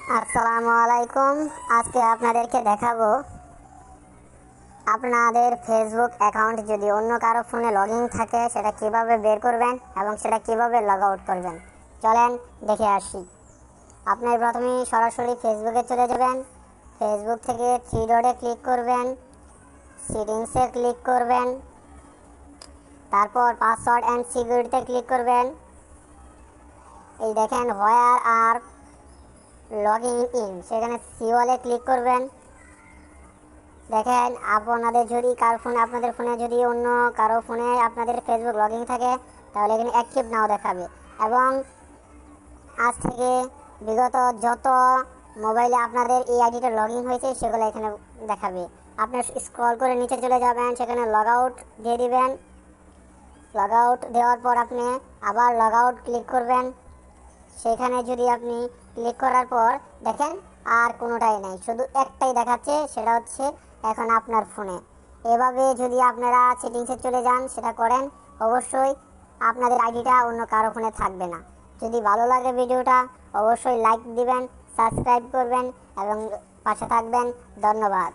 আসসালামু আলাইকুম। আজকে আপনাদেরকে দেখাবো আপনাদের ফেসবুক অ্যাকাউন্ট যদি অন্য কারো ফোনে লগইন থাকে সেটা কিভাবে বের করবেন এবং সেটা কিভাবে লগ আউট করবেন। চলেন দেখে আসি। আপনি প্রথমেই সরাসরি ফেসবুকে চলে যাবেন। ফেসবুক থেকে থ্রি ডটে ক্লিক করবেন, সেটিংসে ক্লিক করবেন, তারপর পাসওয়ার্ড অ্যান্ড সিকিউরিটিতে ক্লিক করবেন। এই দেখেন হোয়ার আর লগইন ইন, সেখানে সিওয়ালে ক্লিক করবেন। দেখেন আপনাদের যদি আপনাদের ফোনে যদি অন্য কারো ফোনে আপনাদের ফেসবুক লগইন থাকে তাহলে এখানে অ্যাক্টিভ নাও দেখাবে এবং আজ থেকে বিগত যত মোবাইলে আপনাদের এই আইডিটা লগইন হয়েছে সেগুলো এখানে দেখাবে। আপনি স্ক্রল করে নিচে চলে যাবেন, সেখানে লগ আউট দিয়ে দিবেন। লগ আউট দেওয়ার পর আপনি আবার লগ আউট ক্লিক করবেন। সেখানে যদি আপনি ক্লিক করার পর দেখেন আর কোনোটাই নেই, শুধু একটাই দেখাচ্ছে, সেটা হচ্ছে এখন আপনার ফোনে। এভাবে যদি আপনারা সেটিংসে চলে যান, সেটা করেন, অবশ্যই আপনাদের আইডিটা অন্য কারো ফোনে থাকবে না। যদি ভালো লাগে ভিডিওটা অবশ্যই লাইক দিবেন, সাবস্ক্রাইব করবেন এবং পাশে থাকবেন। ধন্যবাদ।